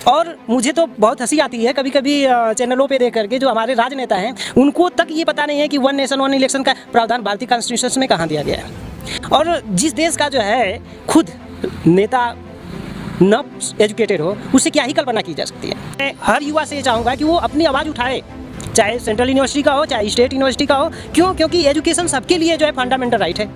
और मुझे तो बहुत हंसी आती है कभी कभी चैनलों पे देख करके जो हमारे राजनेता हैं उनको तक ये पता नहीं है कि वन नेशन वन इलेक्शन का प्रावधान भारतीय कॉन्स्टिट्यूशन में कहाँ दिया गया है। और जिस देश का जो है खुद नेता न एजुकेटेड हो उससे क्या ही कल्पना की जा सकती है। मैं हर युवा से ये चाहूँगा कि वो अपनी आवाज़ उठाए, चाहे सेंट्रल यूनिवर्सिटी का हो चाहे स्टेट यूनिवर्सिटी का हो। क्यों? क्योंकि एजुकेशन सबके लिए जो है फंडामेंटल राइट है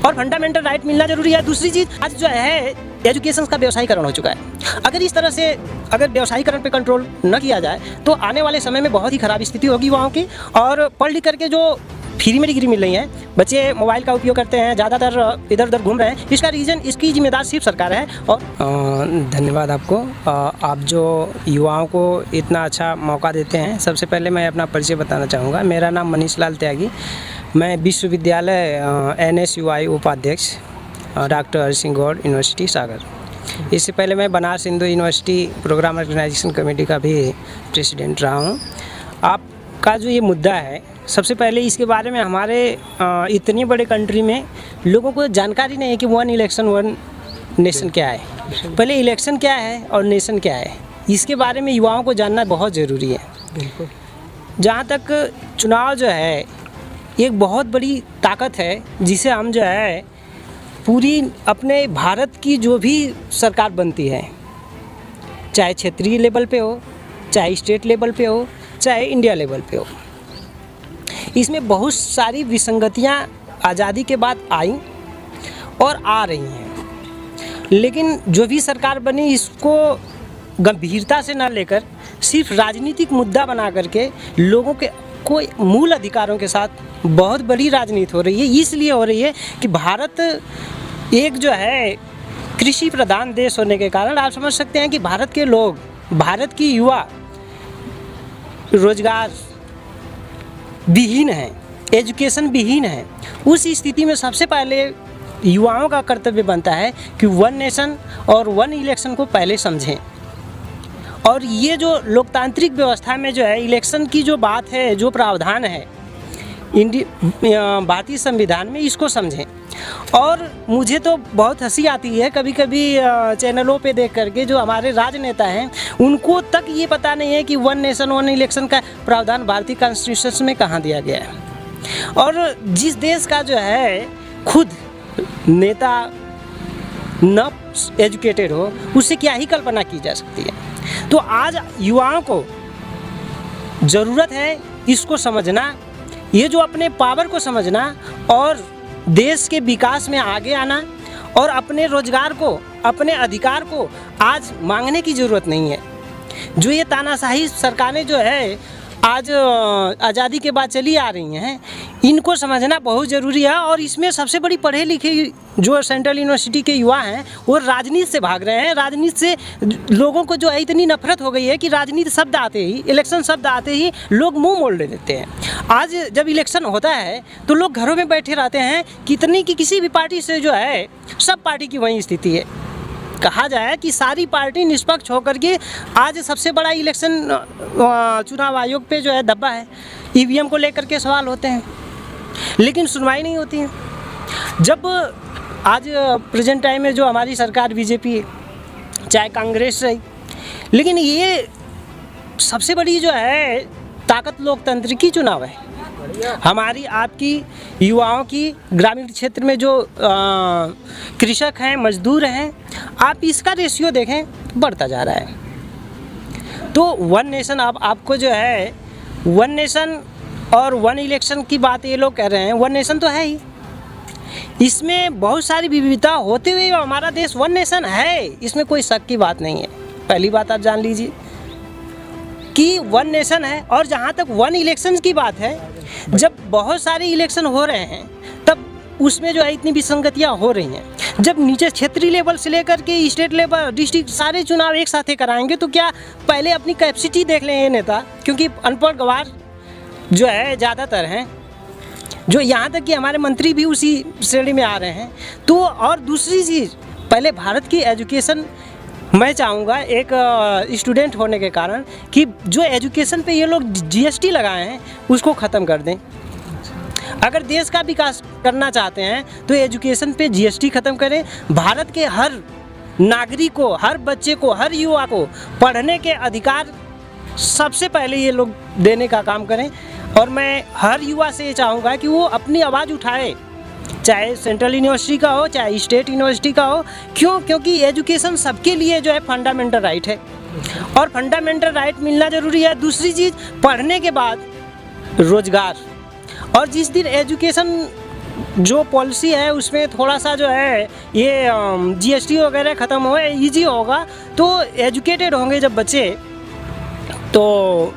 और फंडामेंटल राइट मिलना जरूरी है। दूसरी चीज़, आज जो है एजुकेशन का व्यवसायीकरण हो चुका है। अगर इस तरह से अगर व्यवसायीकरण पे कंट्रोल न किया जाए तो आने वाले समय में बहुत ही ख़राब स्थिति होगी युवाओं की। और पढ़ लिख करके जो फ्री में डिग्री मिल रही है, बच्चे मोबाइल का उपयोग करते हैं, ज़्यादातर इधर उधर घूम रहे हैं, इसका रीज़न इसकी जिम्मेदार सिर्फ सरकार है। और धन्यवाद आपको, आप जो युवाओं को इतना अच्छा मौका देते हैं। सबसे पहले मैं अपना परिचय बताना चाहूँगा। मेरा नाम मनीष लाल त्यागी, मैं विश्वविद्यालय NSUI उपाध्यक्ष डॉक्टर हरि सिंह गौड़ यूनिवर्सिटी सागर। इससे पहले मैं Banaras Hindu university programme organisation committee का भी प्रेसिडेंट रहा हूँ। आपका जो ये मुद्दा है, सबसे पहले इसके बारे में हमारे इतनी बड़े कंट्री में लोगों को जानकारी नहीं है कि वन इलेक्शन वन नेशन क्या है। पहले इलेक्शन क्या है और नेशन क्या है, इसके बारे में युवाओं को जानना बहुत ज़रूरी है। बिल्कुल। जहाँ तक चुनाव जो है एक बहुत बड़ी ताकत है जिसे हम जो है पूरी अपने भारत की जो भी सरकार बनती है, चाहे क्षेत्रीय लेवल पे हो, चाहे स्टेट लेवल पे हो, चाहे इंडिया लेवल पे हो, इसमें बहुत सारी विसंगतियां आज़ादी के बाद आई और आ रही हैं। लेकिन जो भी सरकार बनी इसको गंभीरता से ना लेकर सिर्फ राजनीतिक मुद्दा बना करके लोगों के कोई मूल अधिकारों के साथ बहुत बड़ी राजनीति हो रही है। इसलिए हो रही है कि भारत एक जो है कृषि प्रधान देश होने के कारण आप समझ सकते हैं कि भारत के लोग, भारत की युवा रोजगार विहीन है, एजुकेशन विहीन है। उस स्थिति में सबसे पहले युवाओं का कर्तव्य बनता है कि वन नेशन और वन इलेक्शन को पहले समझें। और ये जो लोकतांत्रिक व्यवस्था में जो है इलेक्शन की जो बात है, जो प्रावधान है भारतीय संविधान में, इसको समझें। और मुझे तो बहुत हंसी आती है कभी कभी चैनलों पे देख करके जो हमारे राजनेता हैं उनको तक ये पता नहीं है कि वन नेशन वन इलेक्शन का प्रावधान भारतीय कॉन्स्टिट्यूशन में कहाँ दिया गया है। और जिस देश का जो है खुद नेता न एजुकेटेड हो उससे क्या ही कल्पना की जा सकती है। तो आज युवाओं को ज़रूरत है इसको समझना, ये जो अपने पावर को समझना और देश के विकास में आगे आना और अपने रोजगार को, अपने अधिकार को आज मांगने की ज़रूरत नहीं है। जो ये तानाशाही सरकारें जो है आज आज़ादी के बाद चली आ रही हैं, इनको समझना बहुत ज़रूरी है। और इसमें सबसे बड़ी पढ़े लिखे जो सेंट्रल यूनिवर्सिटी के युवा हैं वो राजनीति से भाग रहे हैं। राजनीति से लोगों को जो है इतनी नफरत हो गई है कि राजनीति शब्द आते ही, इलेक्शन शब्द आते ही लोग मुंह मोड़ लेते हैं। आज जब इलेक्शन होता है तो लोग घरों में बैठे रहते हैं। कितनी की किसी भी पार्टी से जो है सब पार्टी की वही स्थिति है। कहा जाए कि सारी पार्टी निष्पक्ष होकर के आज सबसे बड़ा इलेक्शन चुनाव आयोग पे जो है दब्बा है। EVM को लेकर के सवाल होते हैं लेकिन सुनवाई नहीं होती है। जब आज प्रेजेंट टाइम में जो हमारी सरकार बीजेपी है, चाहे कांग्रेस रही, लेकिन ये सबसे बड़ी जो है ताकत लोकतंत्र की चुनाव है। हमारी आपकी युवाओं की ग्रामीण क्षेत्र में जो कृषक हैं, मजदूर हैं, आप इसका रेशियो देखें बढ़ता जा रहा है। तो वन नेशन आपको जो है वन नेशन और वन इलेक्शन की बात ये लोग कह रहे हैं, वन नेशन तो है ही, इसमें बहुत सारी विविधता होते हुए हमारा देश वन नेशन है, इसमें कोई शक की बात नहीं है। पहली बात आप जान लीजिए कि वन नेशन है। और जहाँ तक वन इलेक्शन की बात है, जब बहुत सारे इलेक्शन हो रहे हैं तब उसमें जो है इतनी विसंगतियाँ हो रही हैं। जब नीचे क्षेत्रीय लेवल से लेकर के स्टेट लेवल, डिस्ट्रिक्ट, सारे चुनाव एक साथ कराएंगे तो क्या पहले अपनी कैपेसिटी देख लें ये नेता, क्योंकि अनपढ़ गवार जो है ज़्यादातर हैं, जो यहाँ तक कि हमारे मंत्री भी उसी श्रेणी में आ रहे हैं। तो और दूसरी चीज़, पहले भारत की एजुकेशन, मैं चाहूँगा एक स्टूडेंट होने के कारण कि जो एजुकेशन पे ये लोग GST लगाए हैं उसको ख़त्म कर दें। अगर देश का विकास करना चाहते हैं तो एजुकेशन पे GST ख़त्म करें। भारत के हर नागरिक को, हर बच्चे को, हर युवा को पढ़ने के अधिकार सबसे पहले ये लोग देने का काम करें। और मैं हर युवा से ये चाहूँगा कि वो अपनी आवाज़ उठाए, चाहे सेंट्रल यूनिवर्सिटी का हो, चाहे स्टेट यूनिवर्सिटी का हो। क्यों? क्योंकि एजुकेशन सबके लिए जो है फंडामेंटल राइट है और फंडामेंटल राइट मिलना ज़रूरी है। दूसरी चीज़, पढ़ने के बाद रोज़गार। और जिस दिन एजुकेशन जो पॉलिसी है उसमें थोड़ा सा जो है ये GST वगैरह ख़त्म हो, ईजी होगा, तो एजुकेटेड होंगे जब बच्चे तो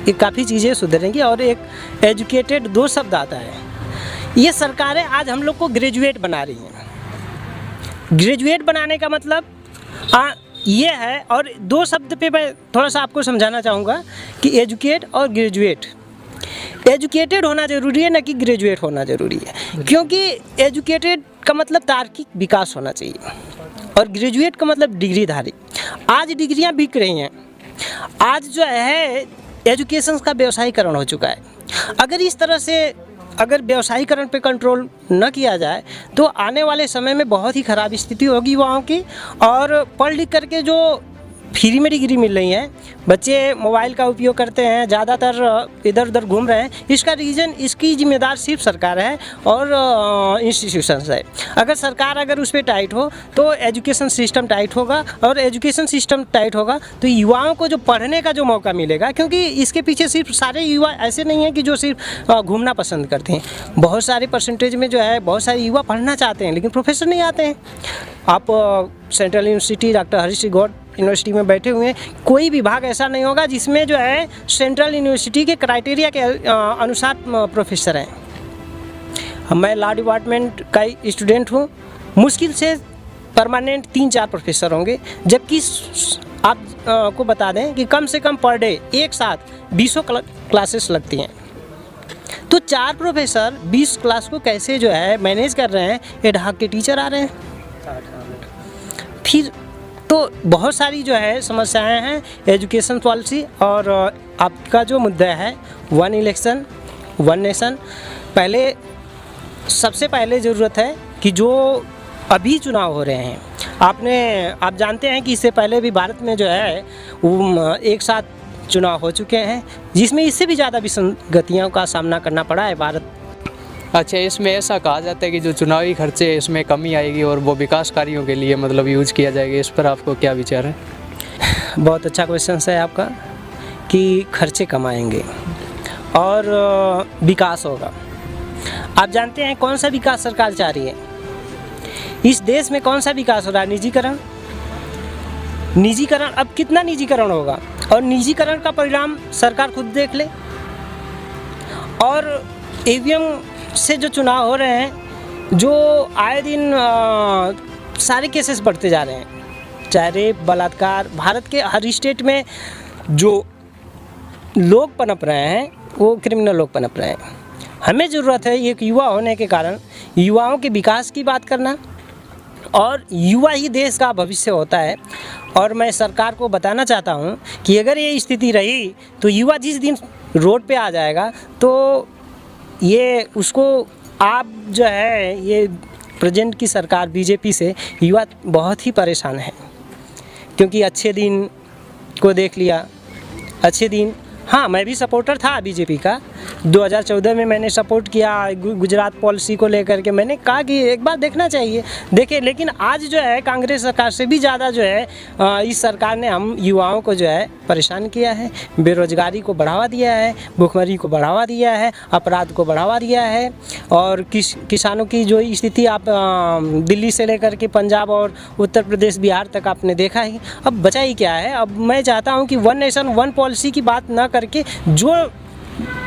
ये काफ़ी चीज़ें सुधरेंगी। और एक एजुकेटेड दो शब्द आता है, ये सरकारें आज हम लोग को ग्रेजुएट बना रही हैं। ग्रेजुएट बनाने का मतलब ये है। और दो शब्द पे मैं थोड़ा सा आपको समझाना चाहूँगा कि एजुकेट और ग्रेजुएट। एजुकेटेड होना ज़रूरी है, न कि ग्रेजुएट होना ज़रूरी है। क्योंकि एजुकेटेड का मतलब तार्किक विकास होना चाहिए और ग्रेजुएट का मतलब डिग्रीधारी। आज डिग्रियां बिक रही हैं। आज जो है एजुकेशन का व्यवसायीकरण हो चुका है। अगर इस तरह से अगर व्यवसायीकरण पे कंट्रोल न किया जाए तो आने वाले समय में बहुत ही ख़राब स्थिति होगी युवाओं की। और पढ़ लिख करके जो फ्री में डिग्री मिल रही है, बच्चे मोबाइल का उपयोग करते हैं, ज़्यादातर इधर उधर घूम रहे हैं। इसका रीज़न, इसकी जिम्मेदार सिर्फ सरकार है और इंस्टीट्यूशंस है। अगर सरकार अगर उस पर टाइट हो तो एजुकेशन सिस्टम टाइट होगा, और एजुकेशन सिस्टम टाइट होगा तो युवाओं को जो पढ़ने का जो मौका मिलेगा, क्योंकि इसके पीछे सिर्फ सारे युवा ऐसे नहीं हैं कि जो सिर्फ घूमना पसंद करते हैं। बहुत सारे परसेंटेज में जो है बहुत सारे युवा पढ़ना चाहते हैं लेकिन प्रोफेसर नहीं आते हैं। आप central university doctor Harish Gour university में बैठे हुए हैं, कोई विभाग ऐसा नहीं होगा जिसमें जो है सेंट्रल यूनिवर्सिटी के क्राइटेरिया के अनुसार प्रोफेसर हैं। मैं लॉ डिपार्टमेंट का स्टूडेंट हूँ, मुश्किल से परमानेंट 3-4 प्रोफेसर होंगे, जबकि आप को बता दें कि कम से कम पर डे एक साथ 20 क्लासेस लगती हैं। तो 4 प्रोफेसर 20 क्लास को कैसे जो है मैनेज कर रहे हैं? एड हॉक के टीचर आ रहे हैं। फिर तो बहुत सारी जो है समस्याएं हैं एजुकेशन पॉलिसी। और आपका जो मुद्दा है वन इलेक्शन वन नेशन, पहले सबसे पहले ज़रूरत है कि जो अभी चुनाव हो रहे हैं, आप जानते हैं कि इससे पहले भी भारत में जो है वो एक साथ चुनाव हो चुके हैं, जिसमें इससे भी ज़्यादा विसंगतियों का सामना करना पड़ा है भारत। अच्छा, इसमें ऐसा कहा जाता है कि जो चुनावी खर्चे इसमें कमी आएगी और वो विकास कार्यों के लिए मतलब यूज किया जाएगा। इस पर आपको क्या विचार है? बहुत अच्छा क्वेश्चन है आपका कि खर्चे कम आएंगे और विकास होगा। आप जानते हैं कौन सा विकास सरकार चाह रही है? इस देश में कौन सा विकास हो रहा है? निजीकरण। निजीकरण, अब कितना निजीकरण होगा? और निजीकरण का परिणाम सरकार खुद देख ले। और EVM से जो चुनाव हो रहे हैं, जो आए दिन सारे केसेस बढ़ते जा रहे हैं, चाहे रेप, बलात्कार, भारत के हर स्टेट में जो लोग पनप रहे हैं वो क्रिमिनल लोग पनप रहे हैं। हमें ज़रूरत है एक युवा होने के कारण युवाओं के विकास की बात करना, और युवा ही देश का भविष्य होता है। और मैं सरकार को बताना चाहता हूँ कि अगर ये स्थिति रही तो युवा जिस दिन रोड पे आ जाएगा तो ये उसको आप जो है ये प्रेजेंट की सरकार बीजेपी से युवा बहुत ही परेशान है, क्योंकि अच्छे दिन को देख लिया। अच्छे दिन, हाँ, मैं भी सपोर्टर था बीजेपी का। 2014 में मैंने सपोर्ट किया गुजरात पॉलिसी को लेकर के। मैंने कहा कि एक बार देखना चाहिए, देखे। लेकिन आज जो है कांग्रेस सरकार से भी ज़्यादा जो है इस सरकार ने हम युवाओं को जो है परेशान किया है, बेरोजगारी को बढ़ावा दिया है, भुखमरी को बढ़ावा दिया है, अपराध को बढ़ावा दिया है। और किसानों की जो स्थिति आप दिल्ली से लेकर के पंजाब और उत्तर प्रदेश, बिहार तक आपने देखा ही। अब बचा ही क्या है? अब मैं चाहता हूँ कि वन नेशन वन पॉलिसी की बात ना करके जो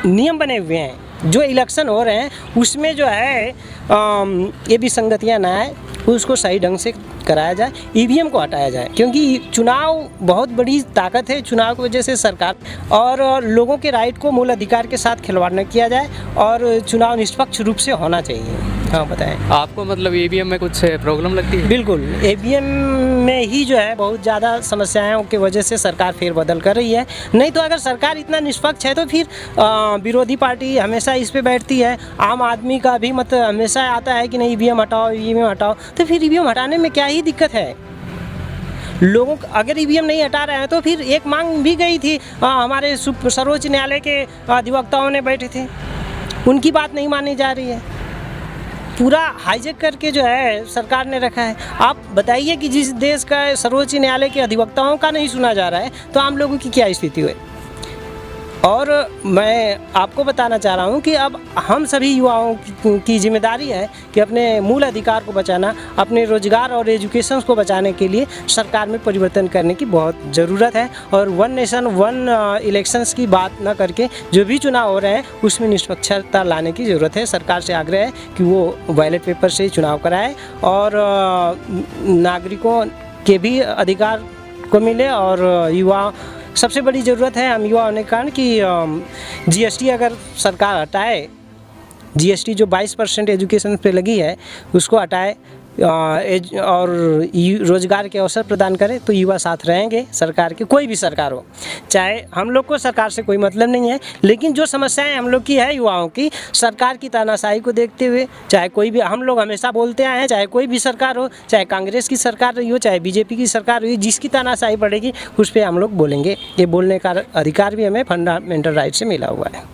नियम बने हुए हैं, जो इलेक्शन हो रहे हैं, उसमें जो है ये विसंगतियाँ ना आए, उसको सही ढंग से कराया जाए, EVM को हटाया जाए। क्योंकि चुनाव बहुत बड़ी ताकत है। चुनाव की वजह से सरकार और लोगों के राइट को मूल अधिकार के साथ खिलवाड़ न किया जाए और चुनाव निष्पक्ष रूप से होना चाहिए। हाँ, बताएं। आपको मतलब EVM में कुछ प्रॉब्लम लगती है? बिल्कुल, EVM में ही जो है बहुत ज़्यादा समस्याओं की वजह से सरकार फेरबदल कर रही है। नहीं तो अगर सरकार इतना निष्पक्ष है तो फिर विरोधी पार्टी हमेशा इस पे बैठती है। आम आदमी का भी मत हमेशा आता है कि नहीं EVM हटाओ, EVM हटाओ। तो फिर EVM हटाने में क्या ही दिक्कत है? लोगों को अगर ईवीएम नहीं हटा रहे हैं तो फिर एक मांग भी गई थी, हमारे सर्वोच्च न्यायालय के अधिवक्ताओं ने बैठे थे, उनकी बात नहीं मानी जा रही है। पूरा हाईजेक करके जो है सरकार ने रखा है। आप बताइए कि जिस देश का सर्वोच्च न्यायालय के अधिवक्ताओं का नहीं सुना जा रहा है तो आम लोगों की क्या स्थिति हुई। और मैं आपको बताना चाह रहा हूँ कि अब हम सभी युवाओं की जिम्मेदारी है कि अपने मूल अधिकार को बचाना, अपने रोजगार और एजुकेशन को बचाने के लिए सरकार में परिवर्तन करने की बहुत ज़रूरत है। और वन नेशन वन इलेक्शंस की बात न करके जो भी चुनाव हो रहे हैं उसमें निष्पक्षता लाने की ज़रूरत है। सरकार से आग्रह है कि वो बैलेट पेपर से चुनाव कराए और नागरिकों के भी अधिकार को मिले। और युवा सबसे बड़ी ज़रूरत है हम युवा होने के कारण कि जीएसटी अगर सरकार हटाए, जीएसटी जो 22% एजुकेशन पे लगी है उसको हटाए और रोज़गार के अवसर प्रदान करे तो युवा साथ रहेंगे सरकार के, कोई भी सरकार हो। चाहे हम लोग को सरकार से कोई मतलब नहीं है, लेकिन जो समस्याएं हम लोग की है युवाओं की, सरकार की तानाशाही को देखते हुए, चाहे कोई भी, हम लोग हमेशा बोलते आए हैं, चाहे कोई भी सरकार हो, चाहे कांग्रेस की सरकार रही हो, चाहे बीजेपी की सरकार रही हो, जिसकी तानाशाही पड़ेगी उस पर हम लोग बोलेंगे। ये बोलने का अधिकार भी हमें फंडामेंटल राइट से मिला हुआ है।